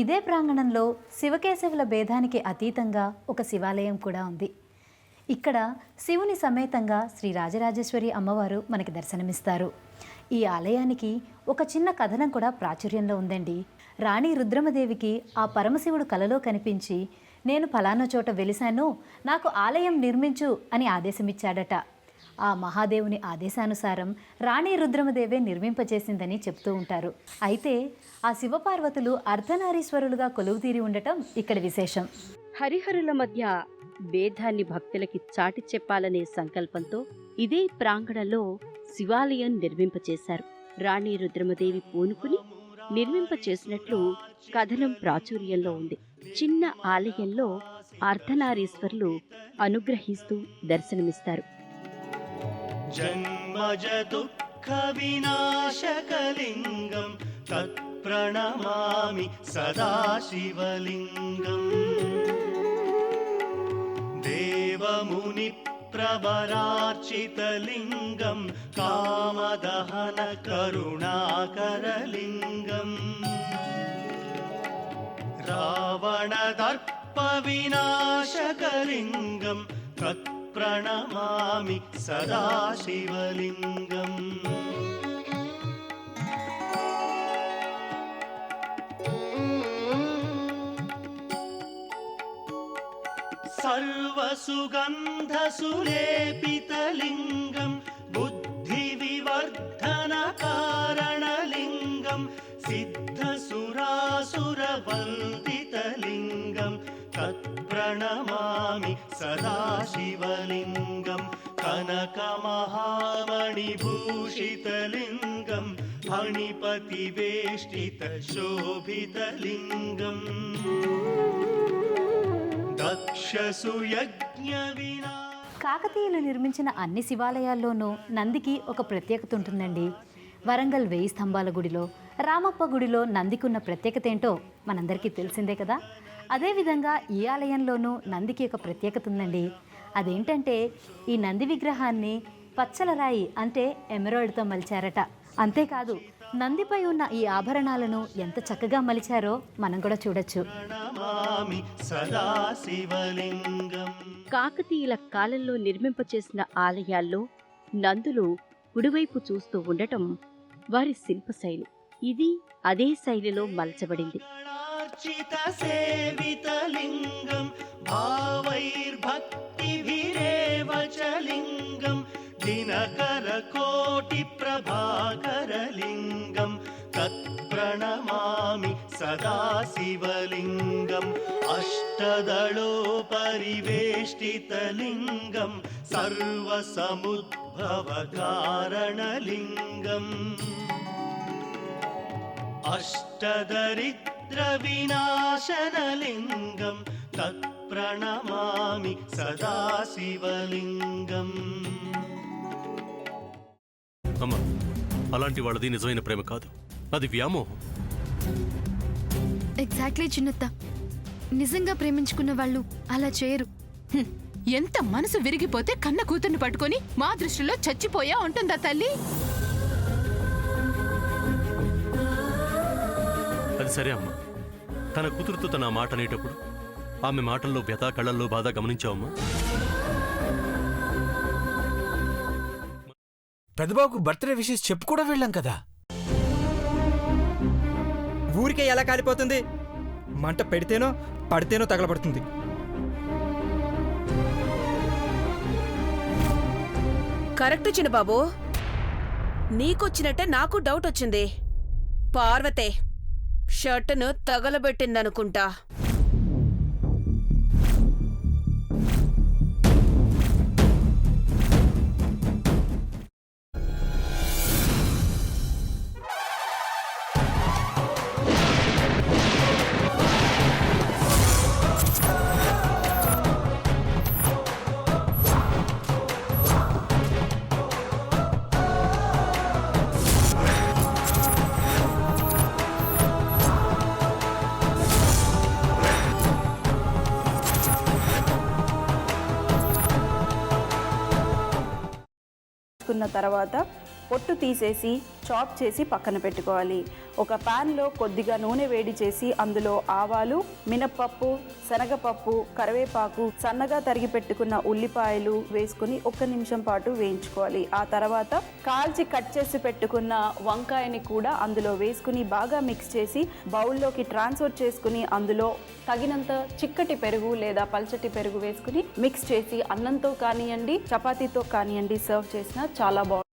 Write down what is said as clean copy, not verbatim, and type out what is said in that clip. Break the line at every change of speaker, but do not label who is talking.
ఇదే ప్రాంగణంలో శివకేశవుల భేదానికి అతీతంగా ఒక శివాలయం కూడా ఉంది. ఇక్కడ శివుని సమేతంగా శ్రీ రాజరాజేశ్వరి అమ్మవారు మనకి దర్శనమిస్తారు. ఈ ఆలయానికి ఒక చిన్న కథనం కూడా ప్రాచుర్యంలో ఉందండి. రాణి రుద్రమదేవికి ఆ పరమశివుడు కలలో కనిపించి, నేను ఫలానా చోట వెలిశాను, నాకు ఆలయం నిర్మించు అని ఆదేశమిచ్చాడట. ఆ మహాదేవుని ఆదేశానుసారం రాణి రుద్రమదేవే నిర్మింపచేసిందని చెప్తూ ఉంటారు. అయితే ఆ శివపార్వతులు అర్ధనారీశ్వరులుగా కొలువుతీరి ఉండటం ఇక్కడ విశేషం.
హరిహరుల మధ్య భేదాన్ని భక్తులకి చాటి చెప్పాలనే సంకల్పంతో ఇదే ప్రాంగణంలో శివాలయం నిర్మింపచేశారు. రాణి రుద్రమదేవి పూనుకుని నిర్మింపచేసినట్లు కథనం ప్రాచుర్యంలో ఉంది. చిన్న ఆలయంలో అర్ధనారీశ్వరులు అనుగ్రహిస్తూ దర్శనమిస్తారు.
జన్మజ దుఃఖ వినాశకలింగం తత్ప్రణమామి సదాశివలింగం. దేవముని ప్రవరార్చితలింగం కామదహన కరుణాకరలింగం. రావణదర్ప వినాశకలింగం తత్ప్రణమామి సదాశివలింగం. సర్వసుగంధసులేపితలింగం బుద్ధివివర్ధనకారణలింగం సిద్ధసురాసురవందితలింగం తత్ప్రణమామి సదాశివలింగం. కనకమహామణిభూషితలింగం ఫణిపతివేష్టితశోభితలింగం.
కాకతీయులు నిర్మించిన అన్ని శివాలయాల్లోనూ నందికి ఒక ప్రత్యేకత ఉంటుందండి. వరంగల్ 1000 స్తంభాల గుడిలో, రామప్ప గుడిలో నందికున్న ప్రత్యేకత ఏంటో మనందరికీ తెలిసిందే కదా. అదేవిధంగా ఈ ఆలయంలోనూ నందికి ఒక ప్రత్యేకత ఉందండి. అదేంటంటే ఈ నంది విగ్రహాన్ని పచ్చల రాయి అంటే ఎమరాల్డ్తో మలిచారట. అంతేకాదు నందిపై ఉన్న ఈ ఆభరణాలను ఎంత చక్కగా మలిచారో మనం కూడా చూడొచ్చు.
కాకతీయుల కాలంలో నిర్మింపచేసిన ఆలయాల్లో నందులు కుడివైపు చూస్తూ ఉండటం వారి శిల్పశైలి. ఇది అదే శైలిలో మలచబడింది.
దినకర కోటి ప్రభాకరలింగం తత్ప్రణమామి సదాశివలింగం. అష్టదళోపరివేష్టితలింగం సర్వసముద్భవకారణలింగం. అష్టదరిద్ర వినాశనలింగం తత్ప్రణమామి సదాశివలింగం.
అమ్మా, అలాంటి వాళ్ళది నిజమైన ప్రేమ కాదు, అది వ్యామోహం.
ఎగ్జాక్ట్లీ చిన్నత్త, నిజంగా ప్రేమించుకున్న వాళ్ళు అలా చేయరు.
ఎంత మనసు విరిగిపోతే కన్న కూతుర్ని పట్టుకొని మా దృష్టిలో చచ్చిపోయా ఉంటుందా తల్లి?
అది సరే అమ్మా, తన కూతురుతో తన మాట అనేటప్పుడు ఆమె మాటల్లో వ్యథ, కళ్ళల్లో బాధ గమనించావమ్మా?
పెద్దబాబుకు బర్త్డే విషెస్ చెప్పు కూడా వెళ్ళాం కదా.
ఊరికే ఎలా కాలిపోతుంది? మంట పెడితేనో పడితేనో తగలబడుతుంది.
కరెక్ట్ చిన్నబాబు, నీకొచ్చినట్టే నాకు డౌట్ వచ్చింది. పార్వతే షర్టును తగలబెట్టిందనుకుంటా.
తర్వాత పొట్టు తీసేసి చాప్ చేసి పక్కన పెట్టుకోవాలి. ఒక ప్యాన్లో కొద్దిగా నూనె వేడి చేసి అందులో ఆవాలు, మినప్పప్పు, శనగపప్పు, కరివేపాకు, సన్నగా తరిగి పెట్టుకున్న ఉల్లిపాయలు వేసుకుని 1 నిమిషం పాటు వేయించుకోవాలి. ఆ తర్వాత కాల్చి కట్ చేసి పెట్టుకున్న వంకాయని కూడా అందులో వేసుకుని బాగా మిక్స్ చేసి బౌల్లోకి ట్రాన్స్ఫర్ చేసుకుని అందులో తగినంత చిక్కటి పెరుగు లేదా పల్చటి పెరుగు వేసుకుని మిక్స్ చేసి అన్నంతో కానివ్వండి, చపాతీతో కానివ్వండి సర్వ్ చేసినా చాలా బాగుంటుంది.